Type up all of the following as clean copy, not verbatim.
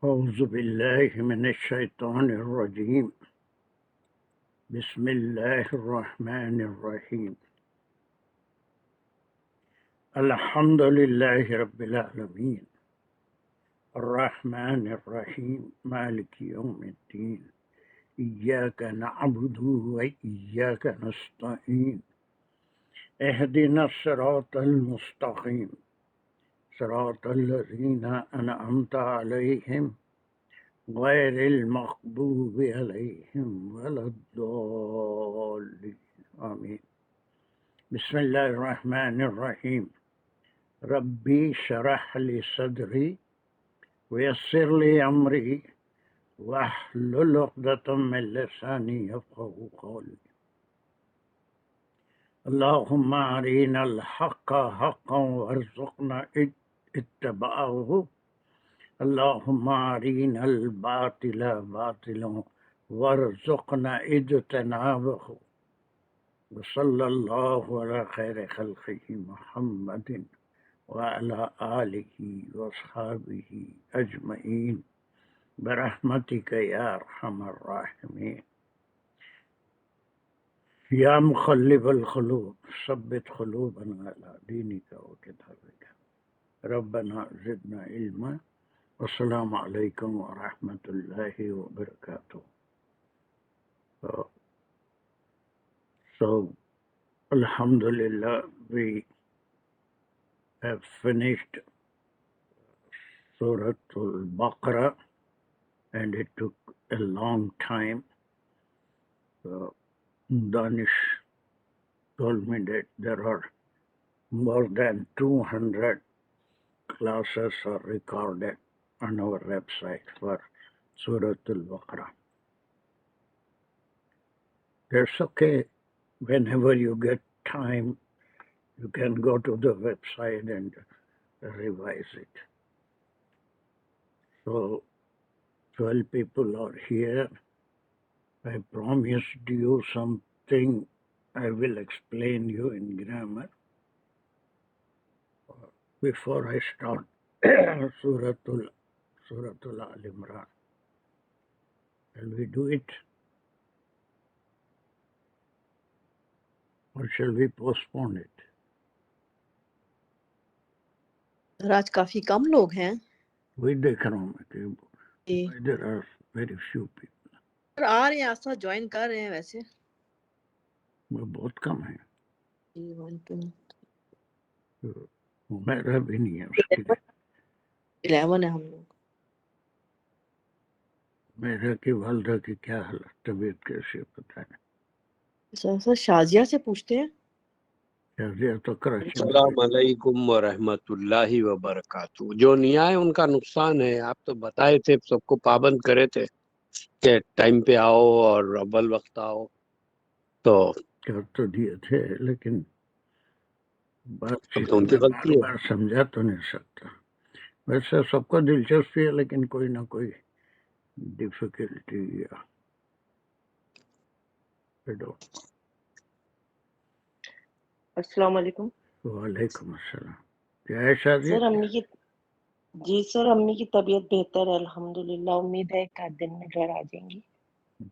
أعوذ بالله من الشيطان الرجيم بسم الله الرحمن الرحيم الحمد لله رب العالمين الرحمن الرحيم مالك يوم الدين إياك نعبد وإياك نستعين اهدنا الصراط المستقيم صراط الذين أنعمت عليهم غير المغضوب عليهم ولا الضالين آمين بسم الله الرحمن الرحيم ربي شرح لي صدري ويسر لي أمري واحلل عقدة من لساني يفقهوا قولي اللهم أرنا الحق حقا وارزقنا اتباعه اللهم أرنا الباطل باطلا وارزقنا اجتنابه وصلى الله على خير خلقه محمد وعلى آله وأصحابه أجمعين برحمتك يا أرحم الراحمين يا مقلب القلوب ثبت قلوبنا على دينك وكتابك ربنا زدنا علما والسلام عليكم ورحمة الله وبركاته. So Alhamdulillah, we have finished Surah Al-Baqarah and it took a long time. Danish told me that there are more than 200 classes are recorded on our website for Surah Al-Baqarah. That's okay. Whenever you get time, you can go to the website and revise it. So 12 people are here. I promised you something. I will explain you in grammar. Before I start Surah Al-Imran. Shall we do it? Or shall we postpone it? آج کافی کم لوگ ہیں وہی دیکھ رہا ہوں میں کہ جی there are very few people. آ رہے ہیں آسا جوائن کر رہے ہیں ویسے وہ بہت کم ہیں. جی 1 2 میرا بھی نہیں ہے اس کے لیے. 11 ہے ہم لوگ میرا کی والدہ کی کیا حالت طبیعت کیسی ہے پتہ نہیں. سر شازیہ سے پوچھتے ہیں شازیہ تو کراچی میں السلام علیکم ورحمۃ اللہ وبرکاتہ. جو نہیں آئے ان کا نقصان ہے. آپ تو بتائے تھے سب کو پابند کرے تھے کہ ٹائم پہ آؤ اور اول وقت آؤ تو کر تو دیے تھے لیکن بات اب تو ان کی غلطی ہے. بار سمجھا تو نہیں سکتا. ویسے سب کو دلچسپی ہے لیکن کوئی نہ کوئی ڈیفیکلٹی یا السلام علیکم. وعلیکم السلام. کیا ہے شازیہ؟ سر امی کی طبیعت بہتر ہے الحمدللہ. امید ہے ایک آدھ دن میں گھر آ جائیں گی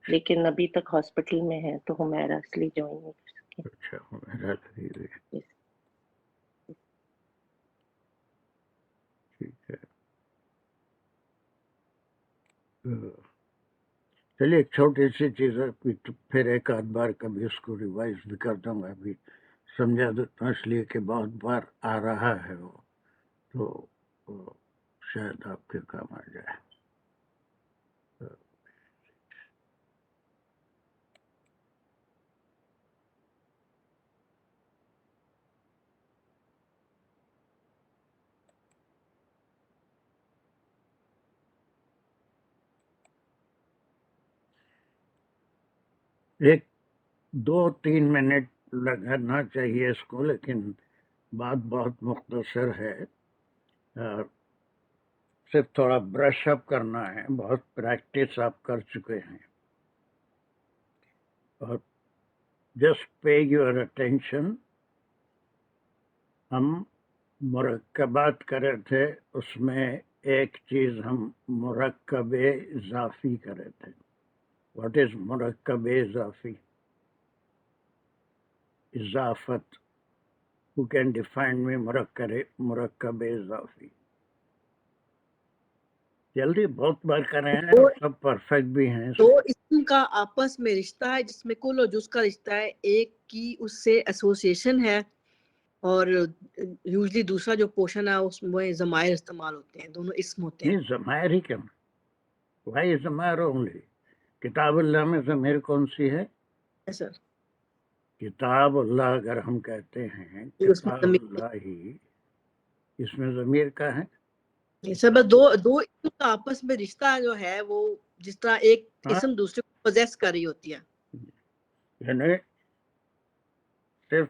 لیکن ابھی تک ہاسپٹل میں ہے تو ہمیرا اصلی جوائن نہیں کر سکے. اچھا میرا لگی ہوئی ہے. ٹھیک ہے. چلیے ایک چھوٹی سی چیز ہے پھر ایک آدھ بار کبھی اس کو ریوائز بھی کر دوں گا. ابھی سمجھا دیتا ہوں اس لیے کہ بہت بار آ رہا ہے وہ تو شاید آپ کے کام آ جائے. ایک 2-3 منٹ لگانا چاہیے اس کو لیکن بات بہت مختصر ہے. صرف تھوڑا برش اپ کرنا ہے. بہت پریکٹس آپ کر چکے ہیں اور جسٹ پے یور اٹینشن. ہم مرکبات کرے تھے اس میں ایک چیز ہم مرکب اضافی کرے تھے. واٹ از مرکب اضافی؟ اضافت. Who can define me مرکب اضافی؟ جلدی بہت بار کرے ہیں اور سب پرفیکٹ بھی ہیں. دو اسم کا آپس میں رشتہ ہے جس میں کل اور جز کا رشتہ ہے. ایک کی اس سے ایسوسیشن ہے اور یوزلی دوسرا جو پورشن ہے اس میں ضمائر استعمال ہوتے ہیں. دونوں اسم ہوتے ہیں. نہیں ضمائر ہی کم. Y ضمائر only? کتاب اللہ میں ضمیر کون سی ہے؟ سر کتاب اللہ اگر ہم کہتے ہیں اس میں کتاب اللہ ہی، اس میں ضمیر کا ہے. سر بس دو اسم کا آپس میں رشتہ جو ہے وہ جس طرح ایک اسم دوسرے کو پوزیس کر رہی ہوتی ہے. یعنی صرف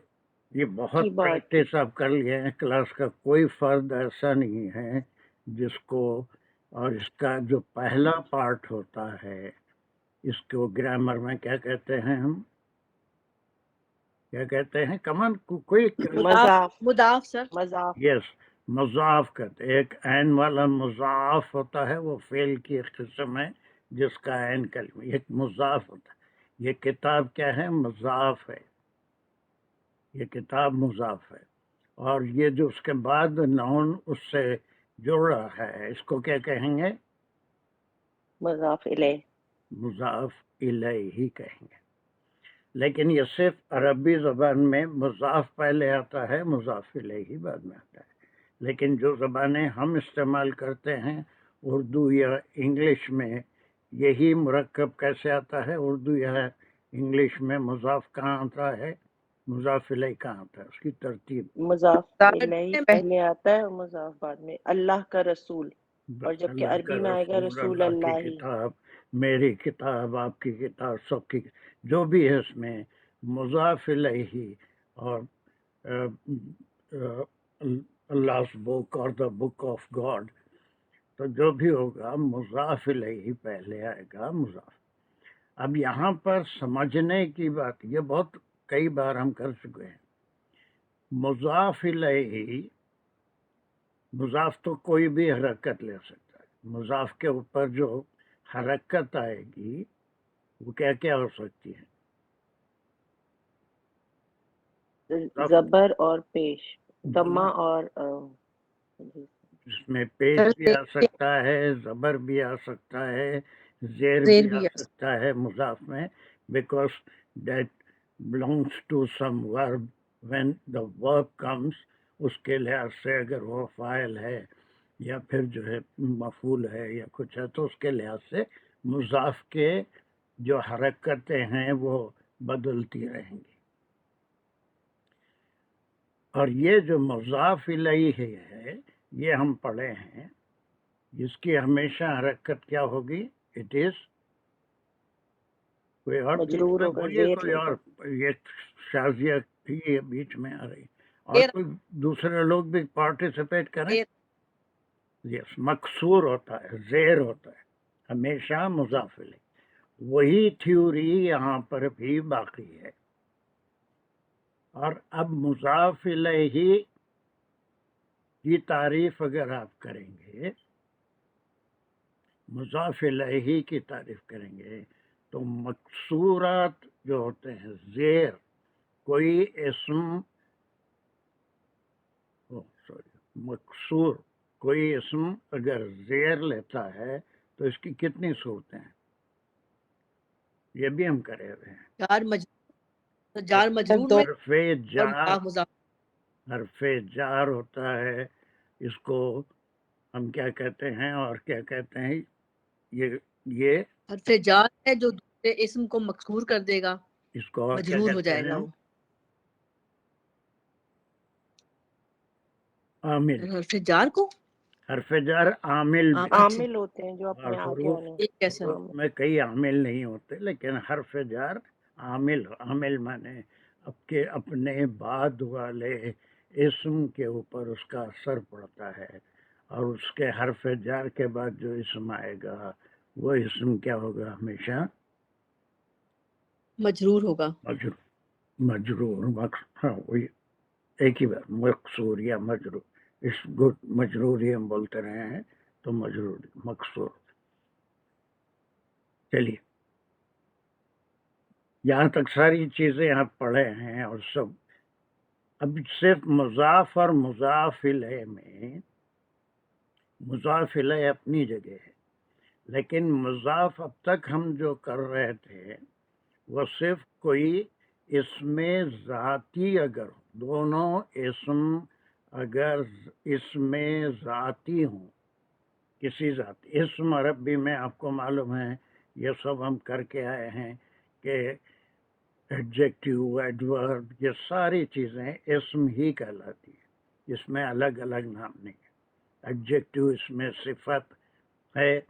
یہ بہت کی بات پریکٹس آپ کر لیے ہیں. کلاس کا کوئی فرد ایسا نہیں ہے جس کو، اور اس کا جو پہلا پارٹ ہوتا ہے اس کو گرامر میں کیا کہتے ہیں ہم؟ کیا کہتے ہیں؟ کمان کوئی مضاف مضاف سر. مضاف یس مضاف کہتے ہیں. ایک عین والا مضاف ہوتا ہے، وہ فعل کی ایک قسم ہے جس کا عین کلمہ ایک مضاف ہوتا ہے. یہ کتاب کیا ہے؟ مضاف ہے. یہ کتاب مضاف ہے. اور یہ جو اس کے بعد نون اس سے جڑ رہا ہے اس کو کیا کہیں گے؟ مضاف الیہ. مضاف الیہ کہیں گے. لیکن یہ صرف عربی زبان میں مضاف پہلے آتا ہے، مضاف الیہ بعد میں آتا ہے. لیکن جو زبانیں ہم استعمال کرتے ہیں اردو یا انگلش میں، یہی مرکب کیسے آتا ہے؟ اردو یا انگلش میں مضاف کہاں آتا ہے، مضاف الیہ کہاں آتا ہے؟ اس کی ترتیب مضاف الیہ پہلے آتا ہے اور مضاف بعد میں. اللہ کا رسول، اور جبکہ اللہ کا عربی میں آئے گا رسول اللہ کی اللہ ہی. کتاب، میری کتاب، آپ کی کتاب، سب کی جو بھی ہے اس میں مضاف الیہ اور Allah's book اور the book of God، تو جو بھی ہوگا مضاف الیہ پہلے آئے گا مضاف. اب یہاں پر سمجھنے کی بات، یہ بہت کئی بار ہم کر چکے ہیں. مضاف الیہ، مضاف تو کوئی بھی حرکت لے سکتا ہے. مضاف کے اوپر جو حرکت آئے گی وہ کیا کیا ہو سکتی ہے؟ زبر اور پیش، ضمہ اور اس میں پیش بھی آ سکتا ہے، زبر بھی آ سکتا ہے، زیر بھی آ سکتا ہے مضاف میں. Because that belongs to some verb. when the verb comes اس کے لحاظ سے اگر وہ فاعل ہے یا پھر جو ہے مفعول ہے یا کچھ ہے تو اس کے لحاظ سے مضاف کے جو حرکتیں ہیں وہ بدلتی رہیں گی. اور یہ جو مضاف الیہ ہے یہ ہم پڑھے ہیں، جس کی ہمیشہ حرکت کیا ہوگی؟ اٹ از کوئی اور مجرور ہوگا، بولیے، زیر کوئی اور. یہ شازیہ تھی بیچ میں آ رہی، اور زیر. کوئی دوسرے لوگ بھی پارٹیسپیٹ کریں. یس مکسور ہوتا ہے، زیر ہوتا ہے، ہمیشہ مضاف الیہ. وہی تھیوری یہاں پر بھی باقی ہے. اور اب مضاف الیہ کی تعریف اگر آپ کریں گے، مضاف الیہ کی تعریف کریں گے تو مکسورات جو ہوتے ہیں، زیر کوئی اسم مکسور کوئی اسم اگر زیر لیتا ہے تو اس کی کتنی صورتیں ہیں؟ یہ بھی ہم کرے ہوئے ہیں. جار مجرور میں حرف جار، مضاف. حرف جار ہوتا ہے، اس کو ہم کیا کہتے ہیں اور کیا کہتے ہیں؟ یہ حرف جار ہے جو دوسرے اسم کو مکسور کر دے گا، اس کو اور کیا مجرور ہو کہتے جائے ہیں گا ہم؟ وہ. عامل. حرف جار کو حرف جار عامل بھی، عامل ہوتے ہیں جو اور اپنے آگے حروف ہونے. ایک کیسا حروف میں کئی عامل نہیں ہوتے، لیکن حرف جار عامل. عامل مانے اپنے بعد والے اسم کے اوپر اس کا اثر پڑتا ہے، اور اس کے حرف جار کے بعد جو اسم آئے گا وہ اسم کیا ہوگا؟ ہمیشہ مجرور ہوگا. مجرور. ہاں وہی ایک ہی بات، مقصور یا مجرور. اس گڈ مجرور ہی ہم بولتے رہے ہیں، تو مجرور مقصور. چلیے یہاں تک ساری چیزیں آپ پڑھے ہیں اور سب. اب صرف مضاف اور مضاف الیہ میں مضاف الیہ اپنی جگہ ہے، لیکن مضاف اب تک ہم جو کر رہے تھے وہ صرف کوئی اسم ذاتی اگر ہو، دونوں اسم اگر اسم ذاتی ہوں، کسی ذات اسم عربی میں آپ کو معلوم ہے یہ سب ہم کر کے آئے ہیں کہ ایڈجیکٹیو ایڈورب یہ ساری چیزیں اسم ہی کہلاتی ہیں، اس میں الگ الگ نام نہیں ہے. ایڈجیکٹیو اس میں صفت ہے،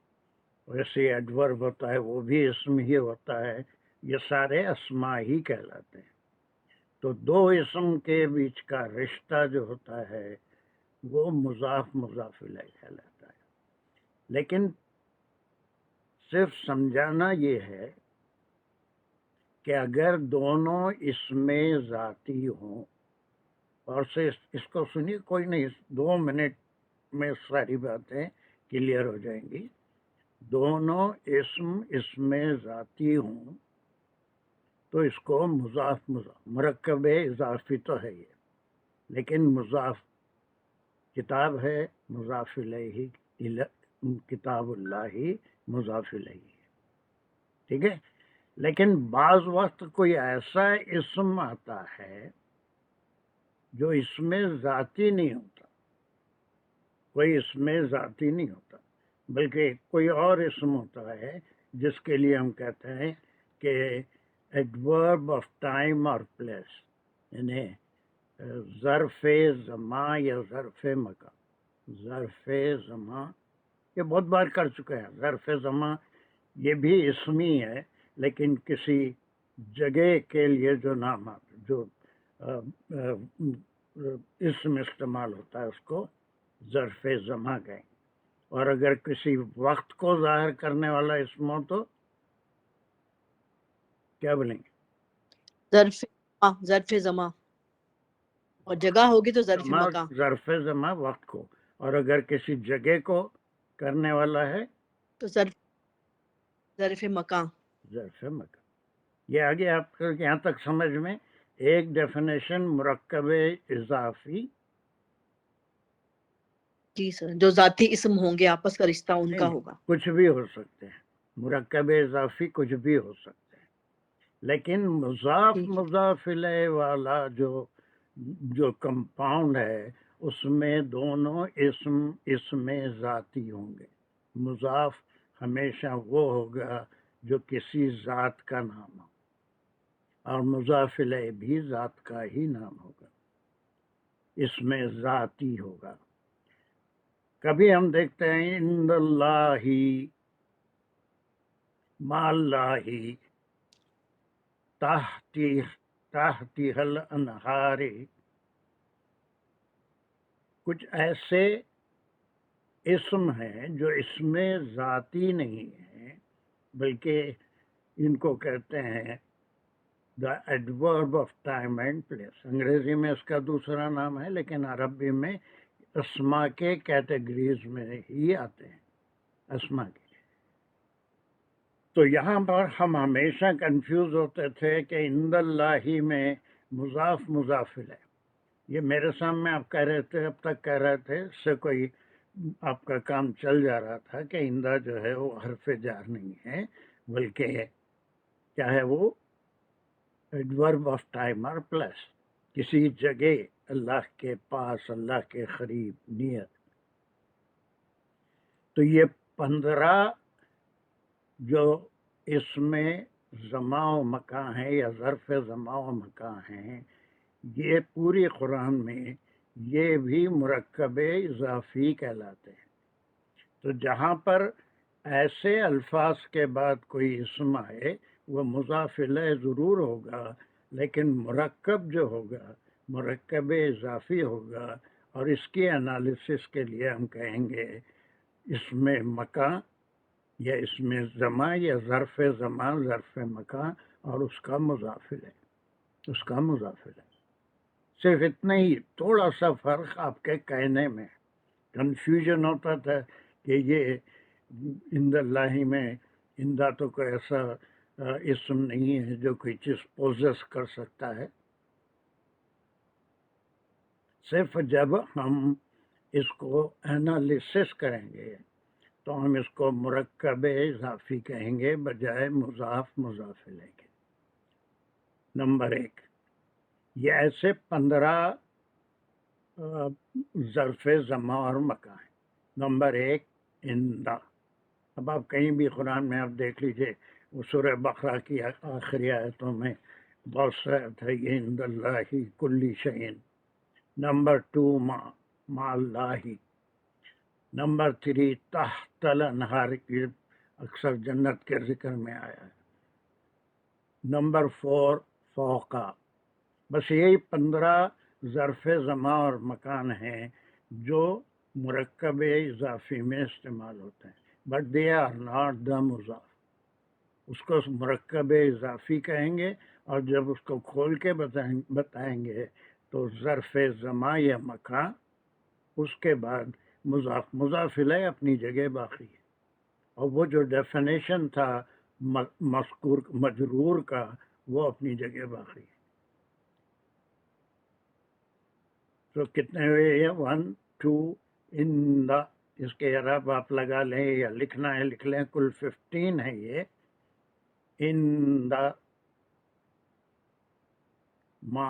ویسے ایڈورب ہوتا ہے وہ بھی اسم ہی ہوتا ہے، یہ سارے اسماء ہی کہلاتے ہیں. تو دو اسم کے بیچ کا رشتہ جو ہوتا ہے وہ مضاف مضاف الیہ کہلاتا ہے. لیکن صرف سمجھانا یہ ہے کہ اگر دونوں اسم ذاتی ہوں، اور سے اس کو سنیے، کوئی نہیں 2 منٹ میں ساری باتیں کلیئر ہو جائیں گی. دونوں اسم ذاتی ہوں تو اس کو مضاف مرکب اضافی تو ہے یہ، لیکن مضاف کتاب ہے مضاف الیہ، کتاب اللہ مضاف الیہ، ٹھیک ہے. لیکن بعض وقت کوئی ایسا اسم آتا ہے جو اسم ذاتی نہیں ہوتا، کوئی اسم ذاتی نہیں ہوتا بلکہ کوئی اور اسم ہوتا ہے جس کے لیے ہم کہتے ہیں کہ ایڈورب آف ٹائم اور پلیس، یعنی ظرف زمان یا ظرف مکان. ظرف زمان یہ بہت بار کر چکے ہیں. ظرف زمان یہ بھی اسمی ہے، لیکن کسی جگہ کے لیے جو نام جو اسم استعمال ہوتا ہے اس کو ظرف زمان کہیں. اور اگر کسی وقت کو ظاہر کرنے والا اسم ہو تو کیا بولیں گے؟ ظرف زمان، اور جگہ ہوگی تو ظرف مکان. ظرف زمان وقت کو، اور اگر کسی جگہ کو کرنے والا ہے تو ظرف مکان. ظرف مکان. یہ آگے آپ کو یہاں تک سمجھ میں ایک ڈیفینیشن مرکب اضافی. جی سر، جو ذاتی اسم ہوں گے آپس کا رشتہ ان کا ہوگا. کچھ بھی ہو سکتے ہیں، مرکب اضافی کچھ بھی ہو سکتے ہیں، لیکن مضاف مضاف الیہ والا جو کمپاؤنڈ ہے اس میں دونوں اسم ذاتی ہوں گے. مضاف ہمیشہ وہ ہوگا جو کسی ذات کا نام ہو، اور مضاف الیہ بھی ذات کا ہی نام ہوگا، اسم ذاتی ہوگا. کبھی ہم دیکھتے ہیں ان اللہ ما اللہ تحتی الانہار، کچھ ایسے اسم ہیں جو اسم ذاتی نہیں ہیں بلکہ ان کو کہتے ہیں the adverb of time and place. انگریزی میں اس کا دوسرا نام ہے، لیکن عربی میں اسما کے کیٹیگریز میں ہی آتے ہیں، اسما کے. تو یہاں پر ہم ہمیشہ کنفیوز ہوتے تھے کہ عند اللہ میں مضاف مضاف الیہ. یہ میرے سامنے آپ کہہ رہے تھے، اب تک کہہ رہے تھے، اس سے کوئی آپ کا کام چل جا رہا تھا کہ عندہ جو ہے وہ حرف جار نہیں ہے بلکہ کیا ہے، وہ ایڈورب آف ٹائم اور پلس، کسی جگہ، اللہ کے پاس، اللہ کے قریب، نیت. تو یہ 15 جو اسم زمان و مکان ہے یا ظرف زمان و مکان ہیں، یہ پوری قرآن میں یہ بھی مرکب اضافی کہلاتے ہیں. تو جہاں پر ایسے الفاظ کے بعد کوئی اسم آئے وہ مضاف الیہ ضرور ہوگا، لیکن مرکب جو ہوگا مرکب اضافی ہوگا. اور اس کی انالیسس کے لیے ہم کہیں گے اسم مکان یا اسم زمان یا ظرف زمان ظرف مکان اور اس کا مضاف الیہ. صرف اتنا ہی، تھوڑا سا فرق آپ کے کہنے میں. کنفیوژن ہوتا تھا کہ یہ اند اللہ میں اندہ تو کوئی ایسا اسم نہیں ہے جو کوئی چیز پوزیس کر سکتا ہے. صرف جب ہم اس کو انالیسس کریں گے تو ہم اس کو مرکب اضافی کہیں گے بجائے مضاف مضاف الیہ کے. نمبر 1 یہ ایسے 15 ظرف زمان اور مکان ہیں. نمبر 1 اندہ. اب آپ کہیں بھی قرآن میں آپ دیکھ لیجئے وہ سورہ بقرہ کی آخری آیتوں میں بہت سے آیت ہے یہ عند اللہ کل شیء. نمبر 2 مع اللہ. نمبر 3 تحت الانہار کی اکثر جنت کے ذکر میں آیا ہے. نمبر 4 فوقا. بس یہی 15 ظرف زمان اور مکان ہیں جو مرکب اضافی میں استعمال ہوتے ہیں. But they are not the مضاف. اس کو مرکب اضافی کہیں گے اور جب اس کو کھول کے بتائیں گے تو ظرف زمان یا مکان اس کے بعد مضاف. مضاف الیہ اپنی جگہ باقی ہے اور وہ جو ڈیفینیشن تھا مذکور مجرور کا وہ اپنی جگہ باقی ہے. تو کتنے ہوئے یہ 1 2 ان دا. اس کے اعراب آپ لگا لیں یا لکھنا ہے لکھ لیں. کل 15 ہے یہ. ان دا ما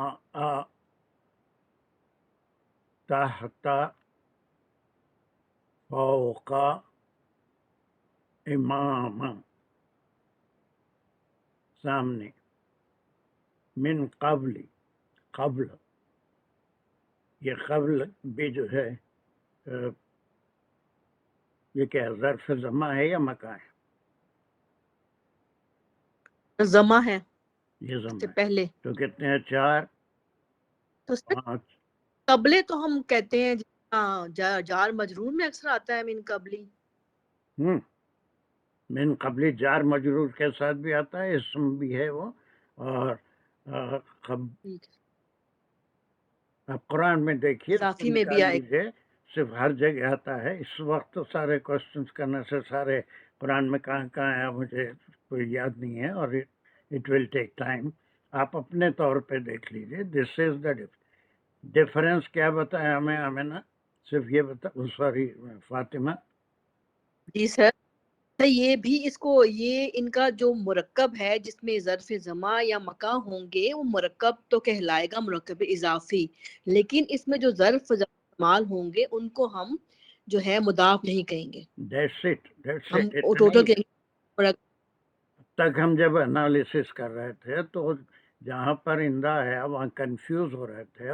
تحت فوق امام سامنے. من قبل قبل. یہ قبل بھی جو ہے یہ کیا ہے ظرف زمان ہے یا مکان ہے؟ زما ہے یہ سے زمان ہے. پہلے. تو کتنے ہیں 4 تو صرف 5. قبلے تو ہم کہتے ہیں جار مجرور میں اکثر آتا ہے من قبلی. من قبلی جار مجرور کے ساتھ بھی آتا ہے اسم بھی ہے وہ. اور آپ قرآن میں دیکھیے اضافی میں بھی نکال آئے. لیجیے صرف ہر جگہ آتا ہے. اس وقت تو سارے کوشچنس کرنے سے سارے قرآن میں کہاں کہاں ہے مجھے کوئی یاد نہیں ہے اور اٹ ول ٹیک ٹائم. آپ اپنے طور پہ دیکھ لیجیے. دس از دا ڈفرینس. کیا بتایا ہمیں آمنہ؟ صرف یہ بتا سوری فاطمہ. جی سر یہ بھی اس کو یہ ان کا جو مرکب ہے جس میں ظرف زمان یا مکان ہوں گے وہ مرکب تو کہلائے گا مرکب اضافی. لیکن اس میں جو ظرف استعمال ہوں گے ان کو ہم جو ہے مضاف نہیں کہیں گے. That's it. ہم اتنی ٹوٹل تک ہم جب انالیسس کر رہے تھے تو جہاں پر اندہ ہے وہاں کنفیوز ہو رہے تھے.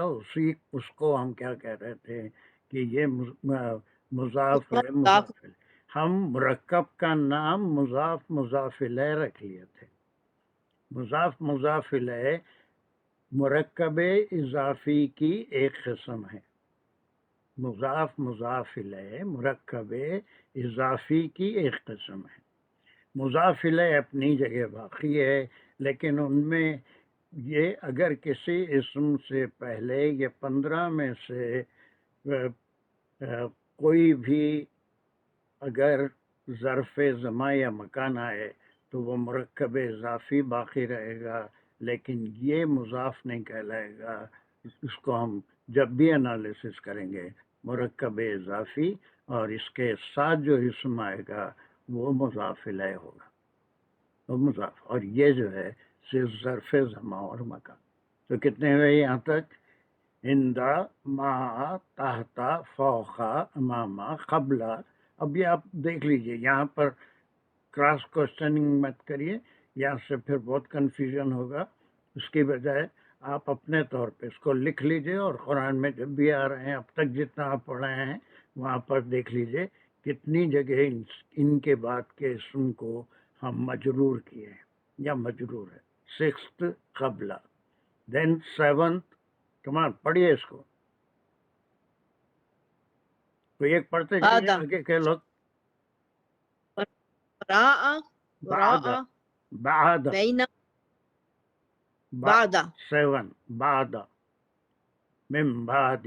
اس کو ہم کیا کہہ رہے تھے کہ یہ مضاف ہے مضاف الیہ. ہم مرکب کا نام مضاف مضاف الیہ رکھ لیے تھے. مضاف مضاف الیہ مرکب اضافی کی ایک قسم ہے. مضاف مضاف الیہ مرکب اضافی کی ایک قسم ہے. مضاف الیہ اپنی جگہ باقی ہے لیکن ان میں یہ اگر کسی اسم سے پہلے یہ 15 میں سے کوئی بھی اگر ظرف زمان یا مکان آئے تو وہ مرکب اضافی باقی رہے گا لیکن یہ مضاف نہیں کہلائے گا. اس کو ہم جب بھی انالیسس کریں گے مرکب اضافی اور اس کے ساتھ جو اسم آئے گا وہ مضاف الیہ ہوگا. وہ مضاف. اور یہ جو ہے صرف ظرف زمان اور مکان. تو کتنے ہوئے یہاں تک؟ اندہ ما تحت فوق امام قبل. اب یہ آپ دیکھ لیجئے یہاں پر کراس کوشچننگ مت کریے. یہاں سے پھر بہت کنفیوژن ہوگا. اس کی بجائے آپ اپنے طور پہ اس کو لکھ لیجئے اور قرآن میں جب بھی آ رہے ہیں اب تک جتنا آپ پڑھے ہیں وہاں پر دیکھ لیجئے کتنی جگہ ان کے بعد کے اسم کو ہم مجرور کیے ہیں یا مجرور ہے. 6th قبلہ. دین 7th. کمان پڑھیے اس کو. کوئی ایک پڑھتے چلیے آگے کے لوگ. بعد 7 بعد من بعد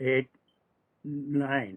8 9,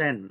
10।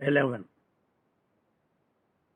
11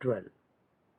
12।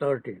13।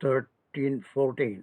13 14।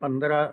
15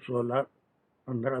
16 15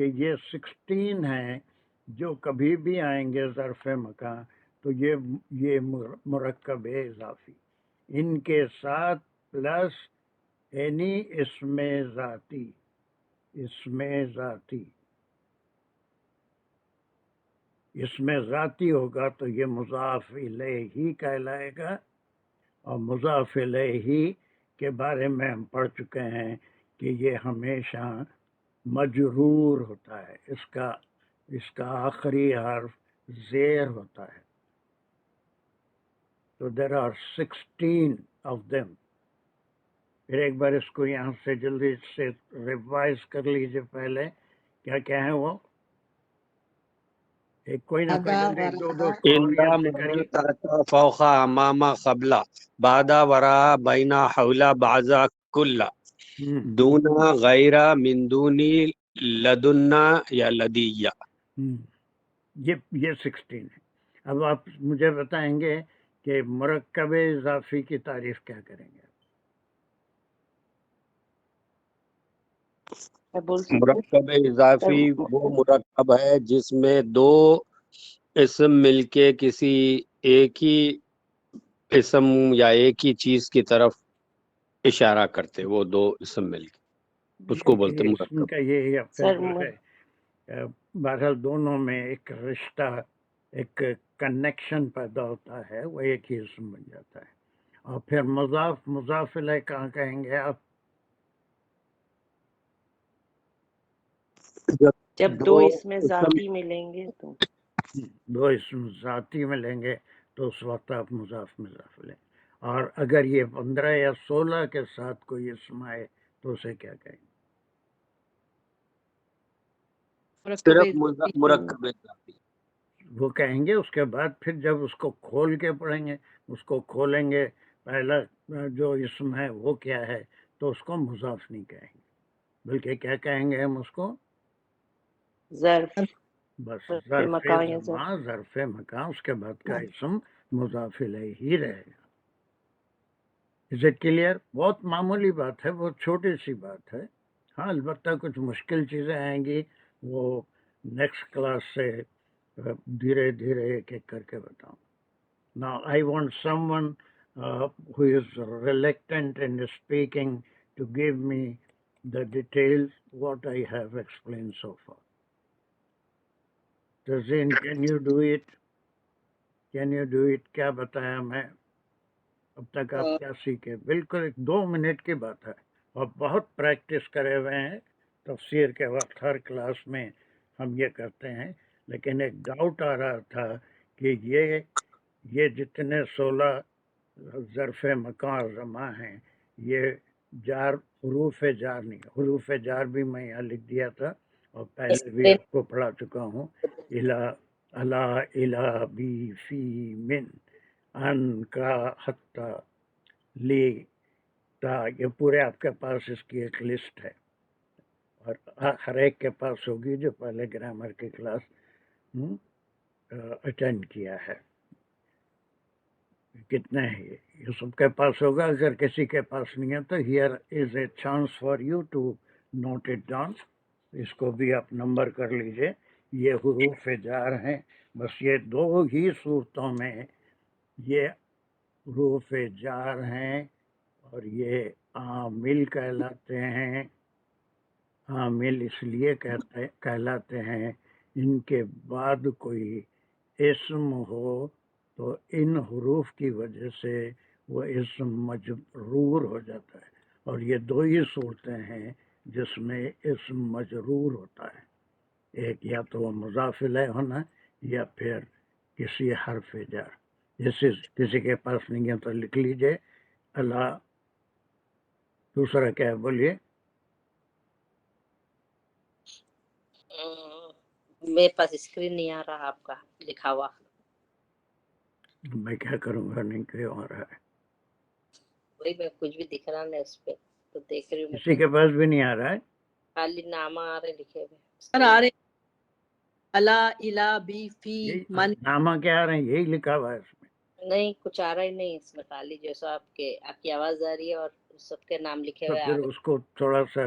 کہ یہ 16 ہیں جو کبھی بھی آئیں گے ظرف مکان، تو یہ مرکب اضافی، ان کے ساتھ پلس اینی اسم ذاتی، اسم ذاتی، اسم ذاتی ہوگا تو یہ مضاف الیہ کہلائے گا، اور مضاف الیہ کے بارے میں ہم پڑھ چکے ہیں کہ یہ ہمیشہ مجرور ہوتا ہے، اس کا آخری حرف زیر ہوتا ہے. تو دیر آر 16 آف دیم. پھر ایک بار اس کو یہاں سے جلدی سے ریوائز کر لیجیے. پہلے کیا ہے وہ، ایک کوئی نہ کوئی جلدی دو اس کو اور اندا یاد سے کریے. تحت فوقا اماما قبلہ بعدا ورا بینا حولا بعضا کلا دونا غیرہ من دونی لدنا یا لدیہ. یہ 16 ہے. اب آپ مجھے بتائیں گے کہ مرکب اضافی کی تعریف کیا کریں گے؟ میں بول سکتی ہوں مرکب اضافی وہ مرکب ہے جس میں دو اسم مل کے کسی ایک ہی اسم یا ایک ہی چیز کی طرف اشارہ کرتے، وہ دو اسم مل کے، اس کو بولتے اس مرکب. کا یہ سر ہے بہرحال دونوں میں ایک رشتہ، ایک کنیکشن پیدا ہوتا ہے، وہ ایک ہی اسم بن جاتا ہے. اور پھر مضاف الیہ کہاں کہیں گے آپ؟ جب دو اسم ذاتی ملیں گے تو دو اسم ذاتی ملیں گے تو اس وقت آپ مضاف لیں. اور اگر یہ 15 یا 16 کے ساتھ کوئی اسم آئے تو اسے کیا کہیں گے؟ صرف مرکب اضافی. وہ کہیں گے. اس کے بعد پھر جب اس کو کھول کے پڑھیں گے، اس کو کھولیں گے، پہلا جو اسم ہے وہ کیا ہے، تو اس کو مضاف نہیں کہیں گے، بلکہ کیا کہیں گے ہم اس کو؟ ظرف، بس ظرف ظرف مکان یا زمان، ظرف مکان، اس کے بعد کا اسم مضاف الیہ ہی رہے گا. Is it clear? بہت معمولی بات ہے، بہت چھوٹی سی بات ہے. ہاں البتہ کچھ مشکل چیزیں آئیں گی، وہ نیکسٹ کلاس سے دھیرے دھیرے ایک ایک کر کے بتاؤں. Now I want someone who is reluctant in speaking to give me the details what I have explained so far. Tazeen, can you do it? Can you do it? کیا بتایا میں اب تک؟ آپ کیا سیکھے؟ بالکل 2 منٹ کی بات ہے، اور بہت پریکٹس کرے ہوئے ہیں. تفسیر کے وقت ہر کلاس میں ہم یہ کرتے ہیں، لیکن ایک ڈاؤٹ آ رہا تھا کہ یہ جتنے 16 ظرف مکان اور زمان ہیں، یہ جار، حروف جار نہیں. حروف جار بھی میں یہاں لکھ دیا تھا اور پہلے بھی آپ کو پڑھا چکا ہوں. الا الہ بی فی من ان کا حتی لی تا، یہ پورے آپ کے پاس اس کی ایک لسٹ ہے، اور ہر ایک کے پاس ہوگی جو پہلے گرامر کی کلاس اٹینڈ کیا ہے. کتنے ہیں یہ سب کے پاس ہوگا. اگر کسی کے پاس نہیں ہے تو here is a chance for you to note it down. اس کو بھی آپ نمبر کر لیجئے. یہ حروف جار ہیں، بس یہ 2 ہی صورتوں میں یہ حروف جار ہیں، اور یہ عامل کہلاتے ہیں. عامل اس لیے کہلاتے ہیں ان کے بعد کوئی اسم ہو تو ان حروف کی وجہ سے وہ اسم مجرور ہو جاتا ہے. اور یہ 2 ہی صورتیں ہیں جس میں اسم مجرور ہوتا ہے، ایک یا تو وہ مضاف الیہ ہونا یا پھر کسی حرف جار. کسی کے پاس نہیں ہے تو لکھ لیجئے. اللہ دوسرا کیا ہے بولیے؟ میرے پاس اسکرین نہیں آ رہا آپ کا لکھا ہوا. میں کیا کروں گا، نہیں کیوں آ رہا ہے؟ وہی میں کچھ بھی دکھ رہا نہیں اس پہ تو دیکھ رہی ہوں. کسی کے پاس بھی نہیں آ رہا ہے؟ خالی نامہ آ رہے لکھے ہوئے. سر آ رہے الا الہ بی فی من. نامہ کیا آ رہے ہیں؟ یہی لکھا ہوا ہے اس میں. نہیں کچھ آ رہا ہی نہیں اس میں، خالی جیسا آپ کی آواز آ رہی ہے اور سب کے نام لکھے تو ہوئے آ پھر رہے. اس کو تھوڑا سا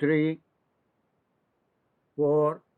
3 4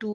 2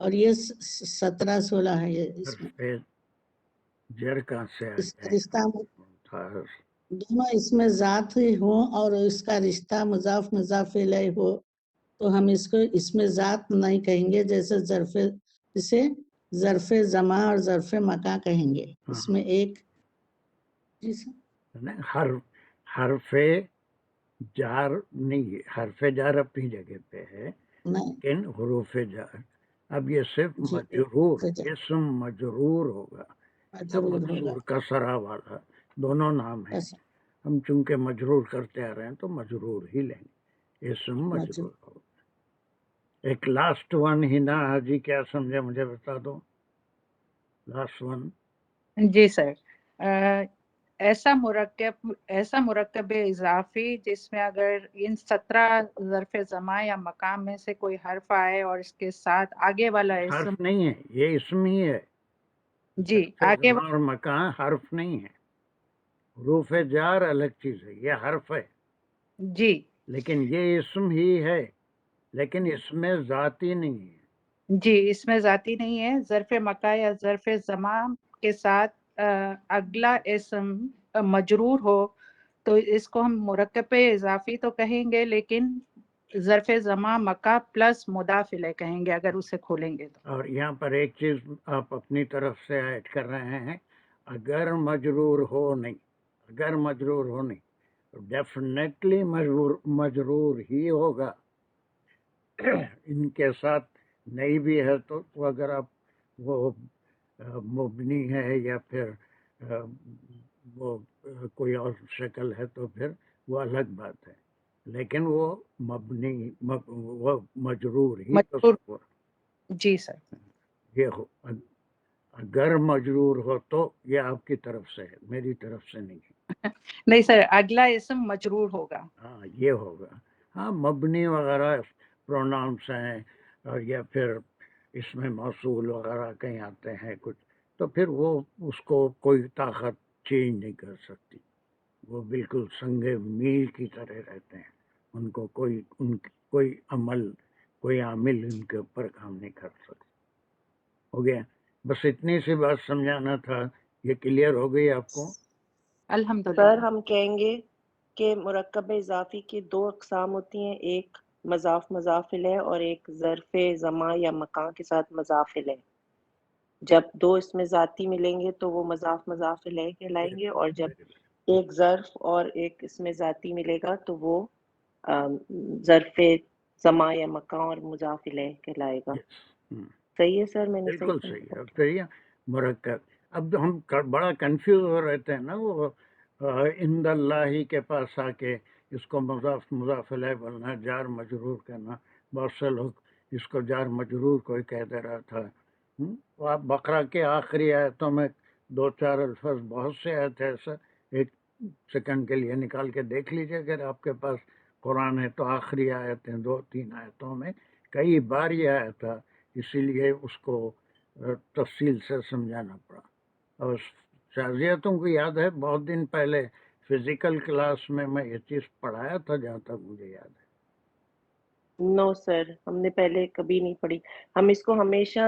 اور یہ 17-16 ہے یہ اس میں حرف جر کہاں سے آ اس جائے رشتہ گا؟ دونوں اس میں ذات ہی ہوں اور اس کا رشتہ مضاف مضاف الیہ ہو تو ہم اس کو اس میں ذات نہیں کہیں گے، جیسے اسے ظرف زمان اور ظرف مکان کہیں گے. اس میں ایک جی سر حرف جار نہیں ہے، حرف جار اپنی جگہ پہ ہے نہیں لیکن حروف جار. اب یہ صرف جی مجرور اسم مجرور ہوگا یا ضرور ہوگا. مقصور کسرہ والا، دونوں نام ہیں. ایسا ہم چونکہ مجرور کرتے آ رہے ہیں تو مجرور ہی لیں گے، اسم مجرور ہوگا. ایک لاسٹ ون ہنا حاجی کیا سمجھے مجھے بتا دو. Last one. جی سر، ایسا مرکب اضافی جس میں اگر ان 17 ظرف زمان یا مقام میں سے کوئی حرف آئے اور اس کے ساتھ آگے والا اسم. حرف نہیں ہے، یہ اسم ہی ہے. جی آگے زمان اور مکان حرف نہیں ہے. حروف جار الگ چیز ہے، یہ حرف ہے. جی لیکن یہ اسم ہی ہے، لیکن اس میں ذاتی نہیں ہے. جی اس میں ذاتی نہیں ہے. ظرف مکان یا ظرف زمان کے ساتھ اگلا اسم مجرور ہو تو اس کو ہم مرکب اضافی تو کہیں گے، لیکن ظرف زمان مکہ پلس مضاف الیہ کہیں گے اگر اسے کھولیں گے تو. اور یہاں پر ایک چیز آپ اپنی طرف سے ایڈ کر رہے ہیں، اگر مجرور ہو نہیں ڈیفینیٹلی مجرور ہی ہوگا. ان کے ساتھ نہیں بھی ہے تو اگر آپ وہ مبنی ہے یا پھر وہ کوئی اور شکل ہے تو پھر وہ الگ بات ہے، لیکن وہ وہ مجرور ہی مجرور. جی سر. یہ ہو. اگر مجرور ہو تو یہ آپ کی طرف سے ہے، میری طرف سے نہیں ہے. نہیں سر، اگلا اسم مجرور ہوگا. ہاں یہ ہوگا. ہاں مبنی وغیرہ پروناؤنس ہیں اور یا پھر اس میں موصول وغیرہ کہیں آتے ہیں کچھ، تو پھر وہ اس کو کوئی طاقت چینج نہیں کر سکتی. وہ بالکل سنگ میل کی طرح رہتے ہیں. ان کو کوئی عامل ان کے اوپر کام نہیں کر سکتا. ہو گیا. بس اتنی سی بات سمجھانا تھا. یہ کلیئر ہو گئی آپ کو؟ الحمدللہ. سر ہم کہیں گے کہ مرکب اضافی کی 2 اقسام ہوتی ہیں، ایک مضاف الیہ اور ایک ظرف زمان یا مکان کے ساتھ مضاف الیہ. جب 2 اس میں ذاتی ملیں گے تو وہ مضاف الیہ کہلائیں گے، اور جب ایک ظرف اور ایک اس میں ذاتی ملے گا تو وہ ظرف زمان یا مکان اور مضاف الیہ کہلائے گا. صحیح ہے سر؟ میں نے بالکل صحیح ہے. صحیح ہے. مرکب. اب ہم بڑا کنفیوز ہو رہتے ہیں نا، وہ عند اللہ کے پاس آ کے اس کو مضاف الیہ بولنا، جار مجرور کرنا. بہت سے لوگ اس کو جار مجرور کوئی کہہ دے رہا تھا. وہ آپ بقرہ کے آخری آیتوں میں 2-4 الفاظ بہت سے آئے تھے. ایسا ایک سیکنڈ کے لیے نکال کے دیکھ لیجیے اگر آپ کے پاس قرآن ہے تو آخری آیتیں 2-3 آیتوں میں کئی بار یہ آیا تھا، اسی لیے اس کو تفصیل سے سمجھانا پڑا. اور شازیتوں کو یاد ہے بہت دن پہلے فزیکل کلاس میں یہ چیز پڑھایا تھا جہاں تک مجھے یاد ہے. نو سر، ہم نے پہلے کبھی نہیں پڑھی. ہم اس کو ہمیشہ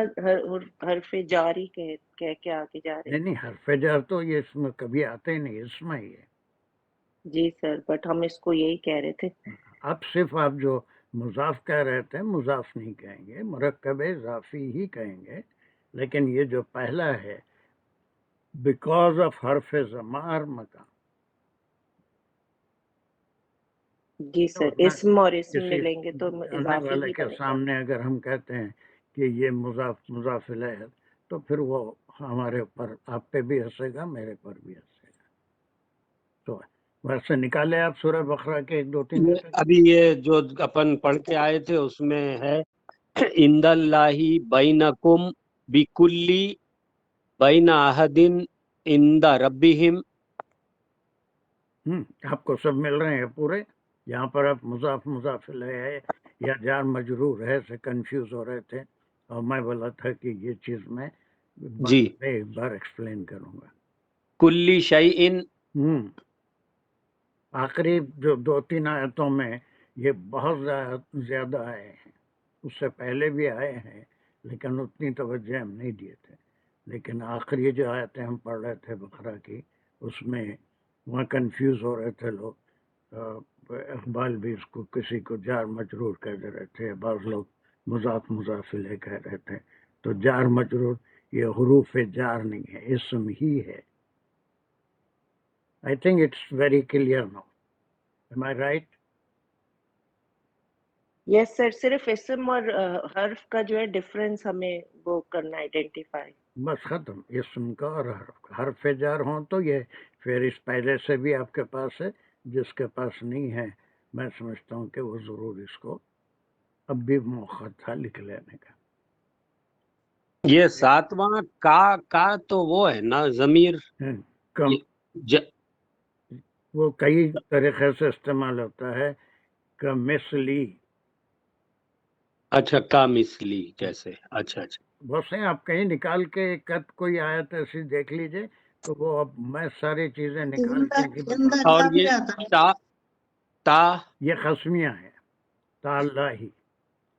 حرف جاری کہہ کے آگے جا رہے ہیں. نہیں حرف جار تو یہ اس میں کبھی آتے ہی نہیں، اس میں ہی ہے. جی سر، بٹ ہم اس کو یہی کہہ رہے تھے. اب صرف آپ جو مضاف کہہ رہے تھے مضاف نہیں کہیں گے، مرکب اضافی ہی کہیں گے. لیکن یہ جو پہلا ہے بیکاز آف حرف زمان مکان. جی سر، اسم اور اسم ملیں گے تو جاننے اضافی والے ہی کے بنے گا. سامنے اگر ہم کہتے ہیں کہ یہ مضاف الیہ ہے تو پھر وہ ہمارے اوپر، آپ پہ بھی ہنسے گا، میرے پر بھی ہنسے گا. تو ویسے نکالے آپ سورہ بقرہ کے 1-2-3 ابھی یہ جو اپن پڑھ کے آئے تھے اس میں ہے عند اللہ بینکم بکلی بین احدن عند ربہم. آپ کو سب مل رہے ہیں پورے. یہاں پر آپ مضاف الیہ ہے یا جار مجرور ہے سے کنفیوز ہو رہے تھے، اور میں بولا تھا کہ یہ چیز میں جی ایک بار ایکسپلین کروں گا. کلی شیئن. آخری جو 2-3 آیتوں میں یہ بہت زیادہ آئے ہیں، اس سے پہلے بھی آئے ہیں، لیکن اتنی توجہ ہم نہیں دیے تھے. لیکن آخری جو آیتیں ہم پڑھ رہے تھے بقرہ کی، اس میں وہاں کنفیوز ہو رہے تھے لوگ. اقبال بھی اس کو کسی کو جار مجرور کہہ دے رہے تھے، بعض لوگ مضاف مضاف الیہ کہہ رہے تھے. تو جار مجرور یہ حروف جار نہیں ہے، اسم ہی ہے. I think it's very clear now. Am I right? یس سر، صرف اسم اور حرف کا جو ہے ڈفرینس ہمیں وہ کرنا آئیڈینٹیفائی. بس ختم. اسم کا اور حرف جار ہوں تو یہ پھر اس پہلے سے بھی آپ کے پاس ہے. جس کے پاس نہیں ہے میں سمجھتا ہوں کہ وہ ضرور اس کو اب بھی موقع تھا لکھ لینے کا. یہ ساتواں کا تو وہ ہے نا ضمیر، کم وہ کئی طریقے سے استعمال ہوتا ہے. کمثلی، اچھا کا مثلی جیسے. اچھا اچھا بہت سے آپ کہیں نکال کے کوئی آیت ایسی دیکھ لیجئے تو وہ اب میں ساری چیزیں نکال کے نہیں بتا. اور یہ تا یہ قسمیہ ہے. تا اللہ ہی،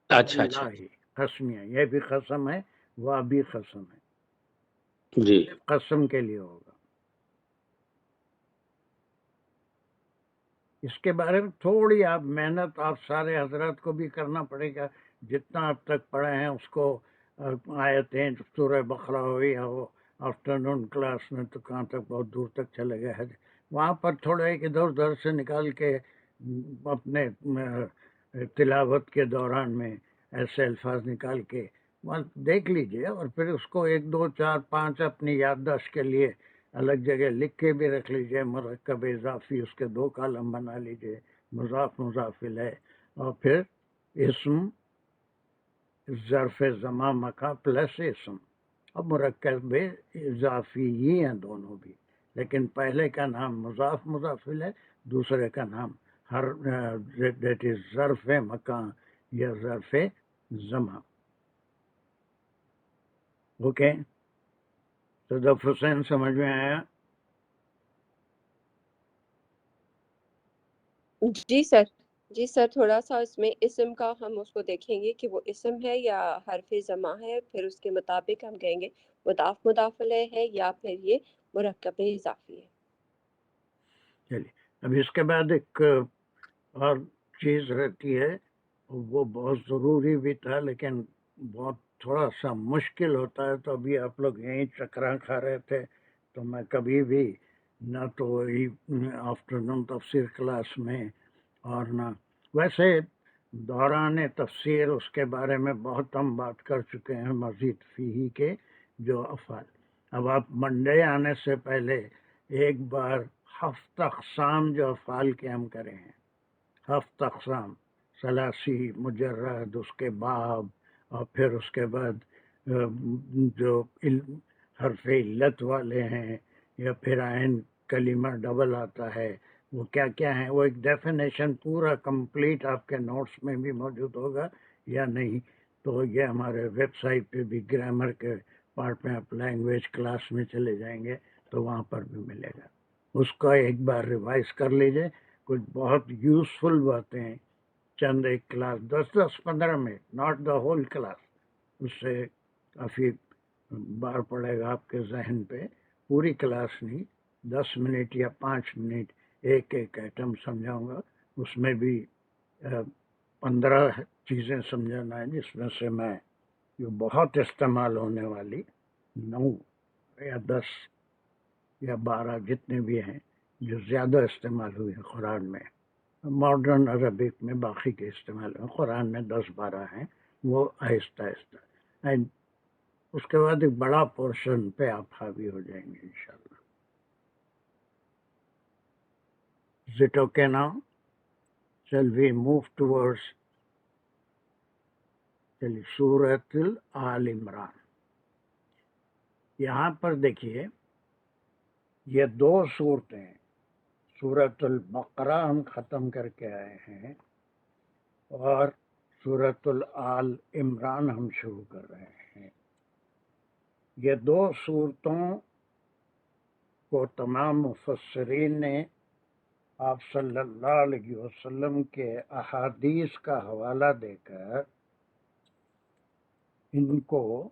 اچھا اچھا اللہ ہی قسمیہ، یہ بھی قسم ہے، وہ بھی قسم ہے. جی قسم کے لیے ہوگا. اس کے بارے میں تھوڑی آپ محنت آپ سارے حضرات کو بھی کرنا پڑے گا. جتنا اب تک پڑھے ہیں اس کو آیتیں سورہ بقرہ ہو یا وہ آفٹرنون کلاس میں تو کہاں تک بہت دور تک چلے گئے ہیں. وہاں پر تھوڑا ایک ادھر ادھر سے نکال کے اپنے تلاوت کے دوران میں ایسے الفاظ نکال کے وہاں دیکھ لیجئے، اور پھر اس کو 1 2 4 5 اپنی یادداشت کے لیے الگ جگہ لکھ کے بھی رکھ لیجئے. مرکب اضافی اس کے 2 کالم بنا لیجئے، مضاف مضاف الیہ، اور پھر اسم ظرف زمان مکان پلس اسم. اب مرکب اضافی ہی ہیں دونوں بھی، لیکن پہلے کا نام مضاف مضاف الیہ، دوسرے کا نام دیٹ از ظرف مکان یا ظرف زمان. اوکے، صدف حسین سمجھ میں آیا؟ جی سر تھوڑا سا اس میں اسم کا ہم اس کو دیکھیں گے کہ وہ اسم ہے یا حرف جمع ہے، پھر اس کے مطابق ہم کہیں گے مضاف مضاف الیہ ہے یا پھر یہ مرکب اضافی ہے. چلیے، اب اس کے بعد ایک اور چیز رہتی ہے، وہ بہت ضروری بھی تھا لیکن بہت تھوڑا سا مشکل ہوتا ہے. تو ابھی آپ لوگ یہیں چکراں کھا رہے تھے، تو میں کبھی بھی نہ تو وہی آفٹرنون تفسیر کلاس میں اور نہ ویسے دوران تفسیر اس کے بارے میں بہت ہم بات کر چکے ہیں، مزید فیہی کے جو افعال. اب آپ منڈے آنے سے پہلے ایک بار 7 اقسام جو افعال کے ہم کرے ہیں، 7 اقسام، ثلاثی، مجرد، اس کے باب، اور پھر اس کے بعد جو حرف علت والے ہیں یا پھر عین کلمہ ڈبل آتا ہے، وہ کیا کیا ہیں، وہ ایک ڈیفینیشن پورا کمپلیٹ آپ کے نوٹس میں بھی موجود ہوگا یا نہیں. تو یہ ہمارے ویب سائٹ پہ بھی گرامر کے پارٹ میں آپ لینگویج کلاس میں چلے جائیں گے تو وہاں پر بھی ملے گا. اس کا ایک بار ریوائز کر لیجئے. کچھ بہت یوزفل باتیں ہیں، چند ایک کلاس 10-15 منٹ، ناٹ دا ہول کلاس، اس سے کافی بار پڑے گا آپ کے ذہن پہ. پوری کلاس نہیں، 10 منٹ یا 5 منٹ ایک ایٹم سمجھاؤں گا. اس میں بھی 15 چیزیں سمجھانا ہے، جس میں سے میں جو بہت استعمال ہونے والی 9 یا 10 یا 12 جتنے بھی ہیں جو زیادہ استعمال ہوئی ہیں قرآن میں، ماڈرن عربک میں باقی کے استعمال ہیں، قرآن میں 10-12 ہیں، وہ آہستہ آہستہ. اینڈ اس کے بعد ایک بڑا پورشن پہ آپ حاوی ہو جائیں گے انشاءاللہ. Is it okay now? Shall we move towards سورۃ آل عمران؟ یہاں پر دیکھیے یہ 2 صورتیں ہیں. سورۃ البقرہ ہم ختم کر کے آئے ہیں اور سورۃ آل عمران ہم شروع کر رہے ہیں. یہ 2 صورتوں کو تمام مفسرین نے آپ صلی اللہ علیہ وسلم کے احادیث کا حوالہ دے کر ان کو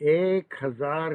1000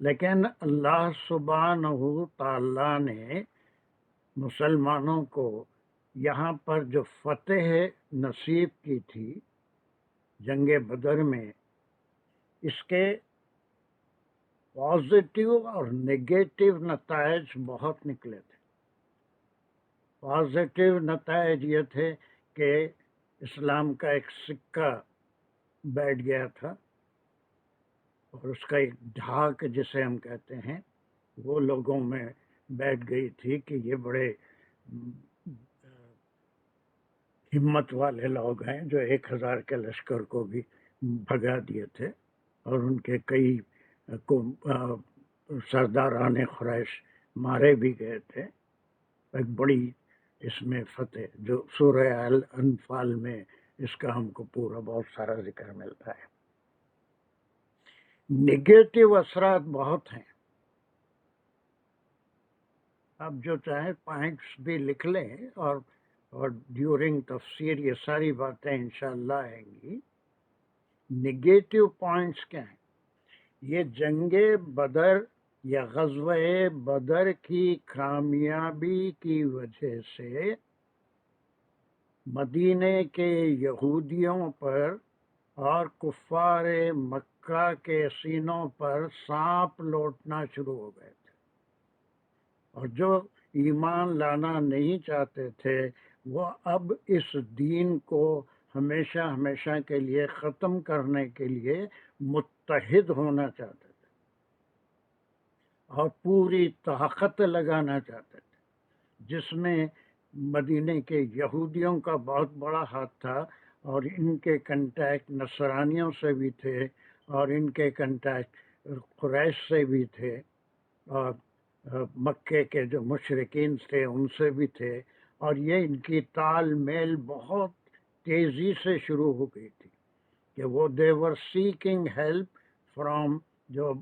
لیکن اللہ سبحانہ تعالیٰ نے مسلمانوں کو یہاں پر جو فتح نصیب کی تھی جنگ بدر میں، اس کے پازیٹیو اور نگیٹو نتائج بہت نکلے تھے۔ پازیٹیو نتائج یہ تھے کہ اسلام کا ایک سکہ بیٹھ گیا تھا، اور اس کا ایک ڈھاک جسے ہم کہتے ہیں وہ لوگوں میں بیٹھ گئی تھی کہ یہ بڑے ہمت والے لوگ ہیں جو 1000 کے لشکر کو بھی بھگا دیے تھے، اور ان کے کئی سرداران قریش مارے بھی گئے تھے۔ ایک بڑی اس میں فتح جو سورہ الانفال میں اس کا ہم کو پورا بہت سارا ذکر ملتا ہے۔ نگیٹو اثرات بہت ہیں، آپ جو چاہیں پوائنٹس بھی لکھ لیں، اور ڈیورنگ تفسیر یہ ساری باتیں انشاءاللہ آئیں گی۔ نگیٹو پوائنٹس کیا ہیں؟ یہ جنگ بدر یا غزوہ بدر کی کامیابی کی وجہ سے مدینے کے یہودیوں پر اور کفار مکہ کے سینوں پر سانپ لوٹنا شروع ہو گئے تھے، اور جو ایمان لانا نہیں چاہتے تھے وہ اب اس دین کو ہمیشہ ہمیشہ کے لیے ختم کرنے کے لیے متحد ہونا چاہتے تھے اور پوری طاقت لگانا چاہتے تھے، جس میں مدینے کے یہودیوں کا بہت بڑا ہاتھ تھا، اور ان کے کنٹیکٹ نصرانیوں سے بھی تھے، اور ان کے کنٹیکٹ قریش سے بھی تھے، اور مکے کے جو مشرکین تھے ان سے بھی تھے، اور یہ ان کی تال میل بہت تیزی سے شروع ہو گئی تھی کہ وہ they were seeking help from جو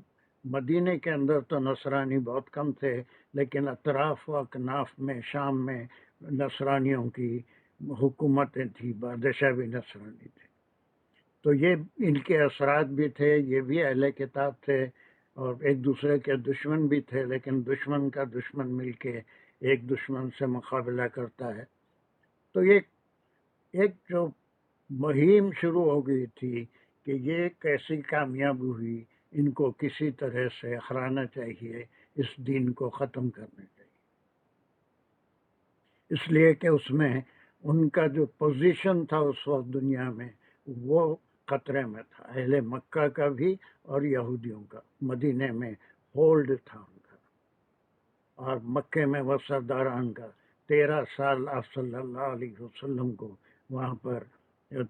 مدینے کے اندر تو نصرانی بہت کم تھے، لیکن اطراف و اکناف میں شام میں نصرانیوں کی حکومتیں تھیں، بادشاہ بھی نصرانی تھے، تو یہ ان کے اثرات بھی تھے، یہ بھی اہل کتاب تھے اور ایک دوسرے کے دشمن بھی تھے، لیکن دشمن کا دشمن مل کے ایک دشمن سے مقابلہ کرتا ہے۔ تو یہ ایک جو مہم شروع ہو گئی تھی کہ یہ کیسی کامیاب ہوئی، ان کو کسی طرح سے ہرانا چاہیے، اس دین کو ختم کرنا چاہیے، اس لیے کہ اس میں ان کا جو پوزیشن تھا اس وقت دنیا میں وہ خطرے میں تھا، اہل مکہ کا بھی اور یہودیوں کا، مدینے میں ہولڈ تھا ان کا، اور مکے میں وہ سرداران کا 13 سال آپ صلی اللہ علیہ وسلم کو وہاں پر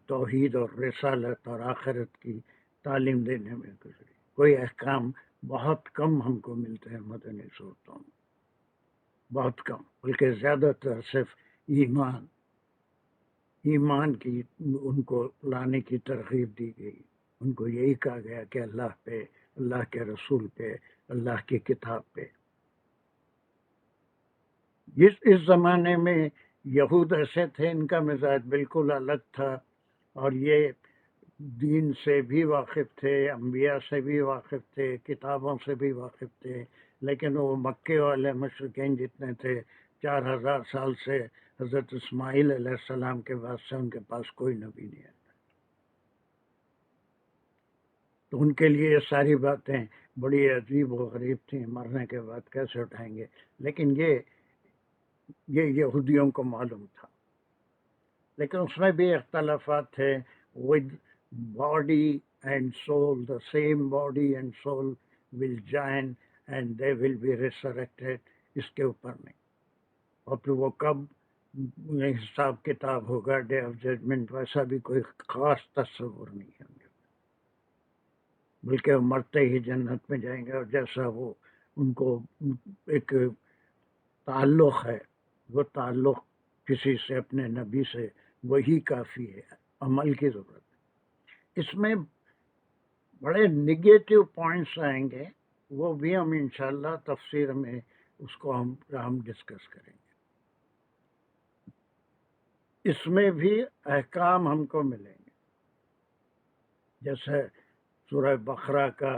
توحید اور رسالت اور آخرت کی تعلیم دینے میں گزری۔ کوئی احکام بہت کم ہم کو ملتے ہیں مدنی صورتوں میں، بہت کم، بلکہ زیادہ تر صرف ایمان کی ان کو لانے کی ترغیب دی گئی، ان کو یہی کہا گیا کہ اللہ پہ، اللہ کے رسول پہ، اللہ کی کتاب پہ۔ اس زمانے میں یہود ایسے تھے، ان کا مزاج بالکل الگ تھا، اور یہ دین سے بھی واقف تھے، انبیاء سے بھی واقف تھے، کتابوں سے بھی واقف تھے، لیکن وہ مکے والے مشرکین جتنے تھے 4000 سال سے حضرت اسماعیل علیہ السلام کے بعد سے ان کے پاس کوئی نبی نہیں ہے، تو ان کے لیے یہ ساری باتیں بڑی عجیب و غریب تھیں، مرنے کے بعد کیسے اٹھائیں گے، لیکن یہ یہودیوں کو معلوم تھا، لیکن اس میں بھی اختلافات تھے۔ with body and soul, the same body and soul will join and they will be resurrected، اس کے اوپر نہیں، اور پھر وہ کب حساب کتاب ہوگا، ڈے آف ججمنٹ، ویسا بھی کوئی خاص تصور نہیں ہے، بلکہ وہ مرتے ہی جنت میں جائیں گے، اور جیسا وہ ان کو ایک تعلق ہے، وہ تعلق کسی سے اپنے نبی سے وہی کافی ہے، عمل کی ضرورت ہے۔ اس میں بڑے نگیٹو پوائنٹس آئیں گے، وہ بھی ہم انشاءاللہ تفسیر میں اس کو ہم ڈسکس کریں گے۔ اس میں بھی احکام ہم کو ملیں گے، جیسے سورہ بقرہ کا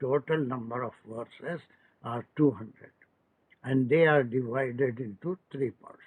Total number of verses are 200 and they are divided into 3 parts.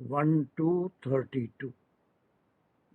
1 to 32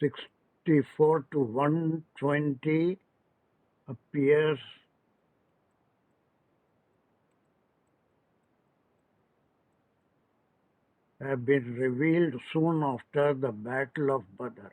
64 to 120 appears have been revealed soon after the Battle of Badr.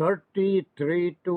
33 to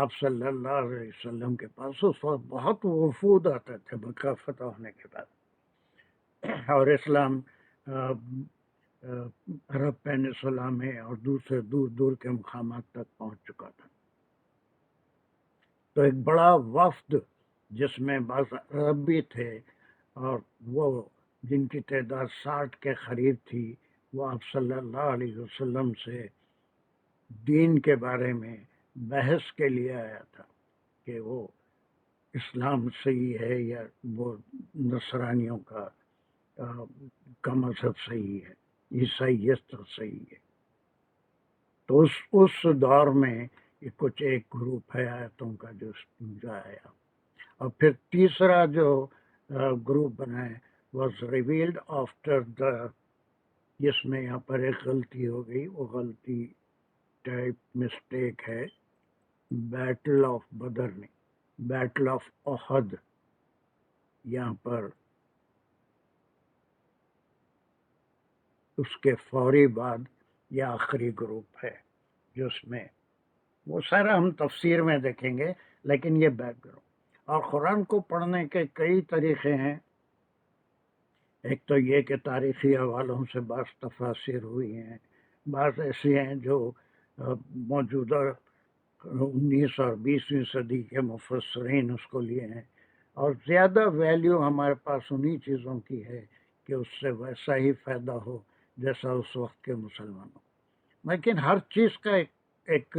آپ صلی اللہ علیہ وسلم کے پاس اس وقت بہت وفود آتے تھے مکہ فتح ہونے کے بعد، اور اسلام عرب پینسولا میں اور دوسرے دور دور کے مقامات تک پہنچ چکا تھا۔ تو ایک بڑا وفد جس میں بعض عرب بھی تھے اور وہ جن کی تعداد 60 کے قریب تھی، وہ آپ صلی اللہ علیہ وسلم سے دین کے بارے میں بحث کے لیے آیا تھا کہ وہ اسلام صحیح ہے یا وہ نصرانیوں کا مذہب صحیح ہے، عیسائیت صحیح ہے۔ تو اس دور میں یہ کچھ ایک گروپ ہے آیتوں کا جو آیا، اور پھر تیسرا جو گروپ بنا ہے واز ریویلڈ آفٹر دا، جس میں یہاں پر ایک غلطی ہو گئی، وہ غلطی ٹائپ مسٹیک ہے، بیٹل آف بدر نہیں، بیٹل آف احد، یہاں پر اس کے فوری بعد یہ آخری گروپ ہے جس میں وہ سارا ہم تفسیر میں دیکھیں گے، لیکن یہ بیک گراؤنڈ۔ اور قرآن کو پڑھنے کے کئی طریقے ہیں۔ ایک تو یہ کہ تاریخی حوالوں سے بعض تفاسیر ہوئی ہیں، بعض ایسی ہیں جو موجودہ 19 اور 20ویں صدی کے مفسرین اس کو لیے ہیں، اور زیادہ ویلیو ہمارے پاس انہی چیزوں کی ہے کہ اس سے ویسا ہی فائدہ ہو جیسا اس وقت کے مسلمانوں۔ لیکن ہر چیز کا ایک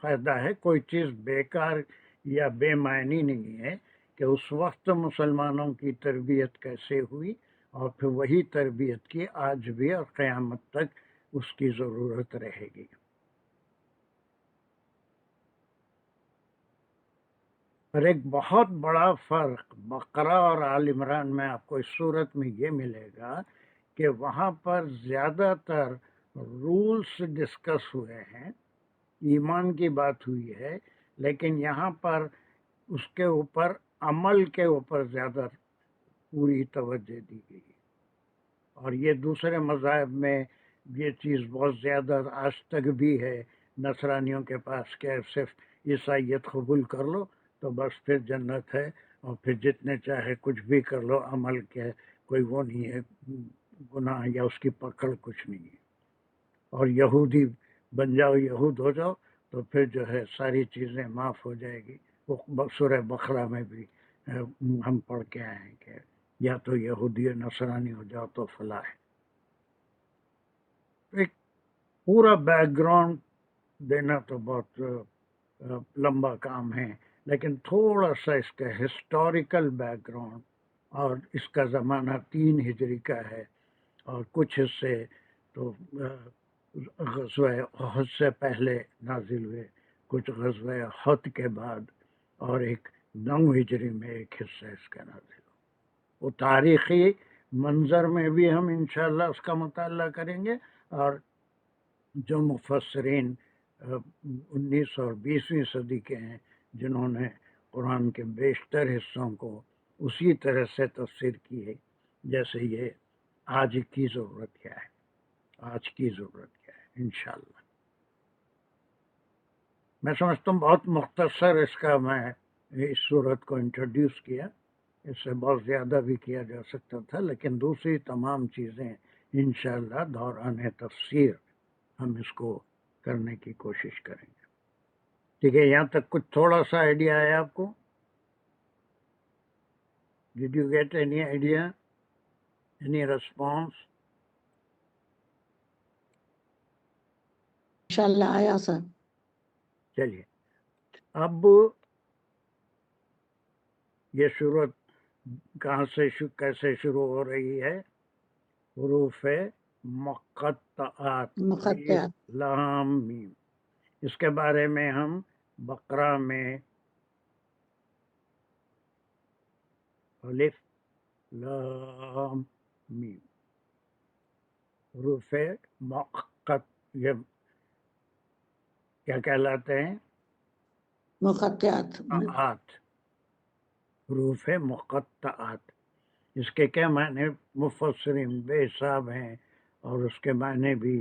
فائدہ ہے، کوئی چیز بیکار یا بے معنی نہیں ہے کہ اس وقت مسلمانوں کی تربیت کیسے ہوئی، اور پھر وہی تربیت کی آج بھی اور قیامت تک اس کی ضرورت رہے گی۔ اور ایک بہت بڑا فرق بقرہ اور آل عمران میں آپ کو اس صورت میں یہ ملے گا کہ وہاں پر زیادہ تر رولز ڈسکس ہوئے ہیں، ایمان کی بات ہوئی ہے، لیکن یہاں پر اس کے اوپر عمل کے اوپر زیادہ پوری توجہ دی گئی۔ اور یہ دوسرے مذاہب میں یہ چیز بہت زیادہ آج تک بھی ہے نصرانیوں کے پاس کہ صرف عیسائیت قبول کر لو تو بس پھر جنت ہے، اور پھر جتنے چاہے کچھ بھی کر لو، عمل کے کوئی وہ نہیں ہے، گناہ یا اس کی پکڑ کچھ نہیں ہے۔ اور یہودی بن جاؤ، یہود ہو جاؤ، تو پھر جو ہے ساری چیزیں معاف ہو جائے گی۔ وہ سورہ بقرہ میں بھی ہم پڑھ کے آئے ہیں کہ یا تو یہودی و نصرانی ہو جاؤ تو فلاح ہے۔ ایک پورا بیک گراؤنڈ دینا تو بہت لمبا کام ہے، لیکن تھوڑا سا اس کا ہسٹوریکل بیک گراؤنڈ، اور اس کا زمانہ 3 ہجری کا ہے، اور کچھ حصے تو غزوہ احد سے پہلے نازل ہوئے، کچھ غزوہ احد کے بعد، اور ایک 9 ہجری میں ایک حصہ اس کا نازل ہوا۔ وہ تاریخی منظر میں بھی ہم انشاءاللہ اس کا مطالعہ کریں گے، اور جو مفسرین 19 اور 20ویں صدی کے ہیں جنہوں نے قرآن کے بیشتر حصوں کو اسی طرح سے تفسیر کی ہے جیسے یہ آج کی ضرورت کیا ہے، آج کی ضرورت کیا ہے انشاءاللہ۔ میں سمجھتا ہوں بہت مختصر اس کا میں اس صورت کو انٹروڈیوس کیا، اس سے بہت زیادہ بھی کیا جا سکتا تھا، لیکن دوسری تمام چیزیں انشاءاللہ دوران تفسیر ہم اس کو کرنے کی کوشش کریں گے۔ ٹھیک ہے، یہاں تک کچھ تھوڑا سا آئیڈیا ہے آپ کو؟ Did you get any idea? Any response? انشاءاللہ آیا سر۔ چلیے، اب یہ صورت کہاں سے کیسے شروع ہو رہی ہے؟ حروف مقطعات، مقطعات۔ لام میم، اس کے بارے میں ہم بقرہ میں الف لام میم، حروف یہ کیا کہلاتے ہیں؟ مقطعات۔ حروف مقطعات، اس کے کیا معنی مفسرین بے حساب ہیں، اور اس کے معنی بھی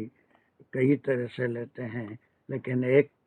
کئی طرح سے لیتے ہیں، لیکن ایک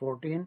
14?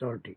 30।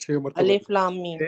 6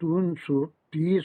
30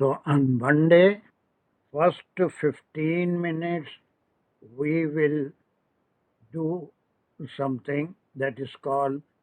So on Monday, first 15 minutes, we will do something that is called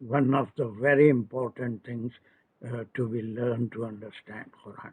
one of the very important things to be learned to understand Quran,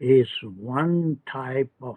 is one type of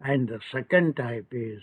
and the second type is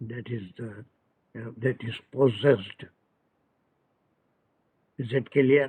that is possessed. Is it clear?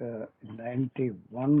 91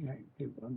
91,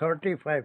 35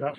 10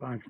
5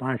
5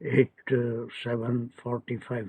7:45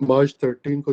March 13 کو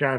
4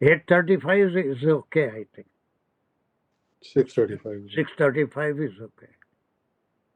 8:35 is okay, I think 6:35 6:35 is okay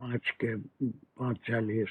5:40